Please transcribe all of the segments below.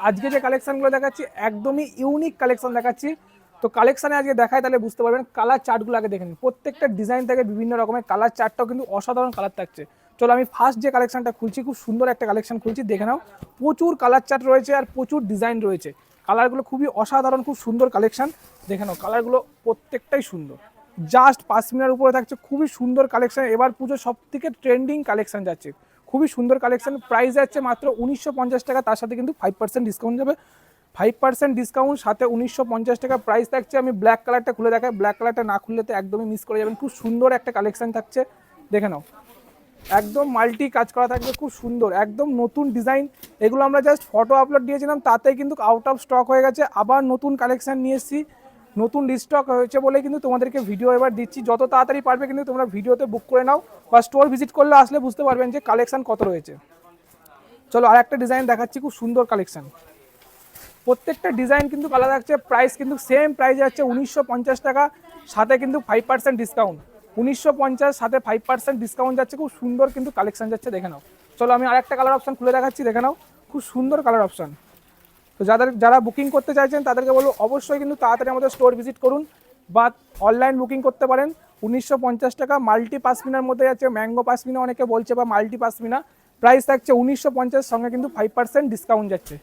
আজকে যে কালেকশনগুলো দেখাচ্ছি একদমই ইউনিক কালেকশন দেখাচ্ছি। তো কালেকশানে আজকে দেখায় তাহলে বুঝতে পারবেন। কালার চার্টগুলো আগে দেখেন, প্রত্যেকটা ডিজাইন থেকে বিভিন্ন রকমের কালার চার্টটাও কিন্তু অসাধারণ কালার থাকছে। চলো আমি ফার্স্ট যে কালেকশনটা খুলছি, খুব সুন্দর একটা কালেকশন খুলছি, দেখে নাও। প্রচুর কালার চার্ট রয়েছে আর প্রচুর ডিজাইন রয়েছে। কালারগুলো খুবই অসাধারণ, খুব সুন্দর কালেকশন। দেখে নাও কালারগুলো প্রত্যেকটাই সুন্দর। জাস্ট পাশমিনার উপরে থাকছে, খুবই সুন্দর কালেকশন। এবার পুজো সব থেকে ট্রেন্ডিং কালেকশন যাচ্ছে, খুবই সুন্দর কালেকশন। প্রাইস যাচ্ছে মাত্র 1950 টাকা, তার সাথে কিন্তু 5% ডিসকাউন্ট যাবে। 5% ডিসকাউন্ট সাথে 1950 টাকা প্রাইস থাকছে। আমি ব্ল্যাক কালারটা খুলে দেখাই, ব্ল্যাক কালারটা না খুললে তো একদমই মিস করে যাবেন। খুব সুন্দর একটা কালেকশন থাকছে, দেখে নাও। একদম মাল্টি কাজ করা থাকবে, খুব সুন্দর, একদম নতুন ডিজাইন। এগুলো আমরা জাস্ট ফটো আপলোড দিয়েছিলাম, তাতেই কিন্তু আউট অফ স্টক হয়ে গেছে। আবার নতুন কালেকশন নিয়ে এসেছি, নতুন রিস্টক হয়েছে বলে কিন্তু তোমাদেরকে ভিডিও এবার দিচ্ছি। যত তাড়াতাড়ি পারবে কিন্তু তোমরা ভিডিওতে বুক করে নাও, বা স্টোর ভিজিট করলে আসলে বুঝতে পারবেন যে কালেকশন কত রয়েছে। চলো আর একটা ডিজাইন দেখাচ্ছি, খুব সুন্দর কালেকশন। প্রত্যেকটা ডিজাইন কিন্তু আলাদা থাকছে। প্রাইস কিন্তু সেম প্রাইস যাচ্ছে 1950 টাকা, সাথে কিন্তু 5% ডিসকাউন্ট। 1950 সাথে 5% ডিসকাউন্ট যাচ্ছে। খুব সুন্দর কিন্তু কালেকশন যাচ্ছে, দেখে নাও। চলো আমি আরেকটা কালার অপশন খুলে দেখাচ্ছি, দেখে নাও। খুব সুন্দর কালার অপশন। তো যারা বুকিং করতে চাইছেন তাদেরকে বলবো অবশ্যই কিন্তু তাড়াতাড়ি আমাদের স্টোর ভিজিট করুন, বা অনলাইন বুকিং করতে পারেন। 1950 টাকা মাল্টি পাসমিনার মধ্যে যাচ্ছে, ম্যাঙ্গো পাসমিনা অনেকে বলছে, বা মাল্টি পাসমিনা। প্রাইস থাকছে 1950, সঙ্গে কিন্তু 5% ডিসকাউন্ট যাচ্ছে।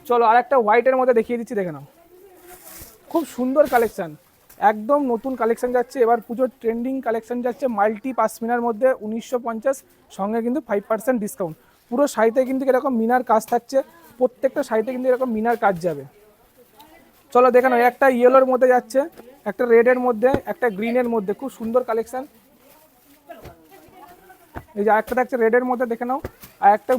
চলো আর একটা হোয়াইটের মধ্যে দেখিয়ে দিচ্ছি, দেখে নাও। খুব সুন্দর কালেকশন, একদম নতুন কালেকশন যাচ্ছে। এবার পুজোর ট্রেন্ডিং কালেকশন যাচ্ছে মাল্টি পাসমিনার মধ্যে 1950, সঙ্গে কিন্তু 5% ডিসকাউন্ট। পুরো শাড়িতে কিন্তু এরকম মিনার কাজ থাকছে, প্রত্যেকটা শাড়িতে কিন্তু এরকম মিনার কাজ যাবে। চলো দেখে নাও, একটা ইয়েলোর মধ্যে যাচ্ছে, একটা রেডের মধ্যে, একটা গ্রিনের মধ্যে, খুব সুন্দর কালেকশন। এই যে আরেকটা থাকছে রেডের মধ্যে, দেখে নাও। আর একটা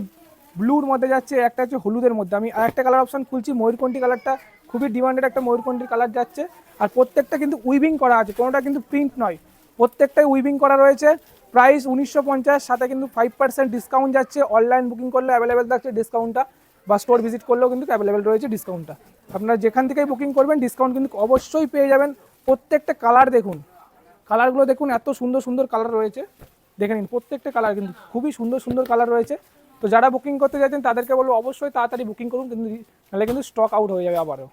ব্লুর মধ্যে যাচ্ছে, একটা হচ্ছে হলুদের মধ্যে। আমি আর একটা কালার অপশন খুলছি, ময়ূরকণ্ঠী কালারটা খুবই ডিমান্ডেড একটা ময়ূরকণ্ঠীর কালার যাচ্ছে। আর প্রত্যেকটা কিন্তু উইভিং করা আছে, কোনোটা কিন্তু প্রিন্ট নয়, প্রত্যেকটাই উইভিং করা রয়েছে। প্রাইস 1950, সাথে কিন্তু 5% ডিসকাউন্ট যাচ্ছে। অনলাইন বুকিং করলে অ্যাভেলেবেল থাকছে ডিসকাউন্টটা, বা স্টোর ভিজিট করলেও কিন্তু অ্যাভেলেবেল রয়েছে ডিসকাউন্টটা। আপনারা যেখান থেকেই বুকিং করবেন ডিসকাউন্ট কিন্তু অবশ্যই পেয়ে যাবেন। প্রত্যেকটা কালার দেখুন, কালারগুলো দেখুন, এত সুন্দর সুন্দর কালার রয়েছে, দেখে নিন। প্রত্যেকটা কালার কিন্তু খুবই সুন্দর সুন্দর কালার রয়েছে। তো যারা বুকিং করতে চাইছেন তাদেরকে বলবো অবশ্যই তাড়াতাড়ি বুকিং করুন, কিন্তু নাহলে কিন্তু স্টক আউট হয়ে যাবে আবারও।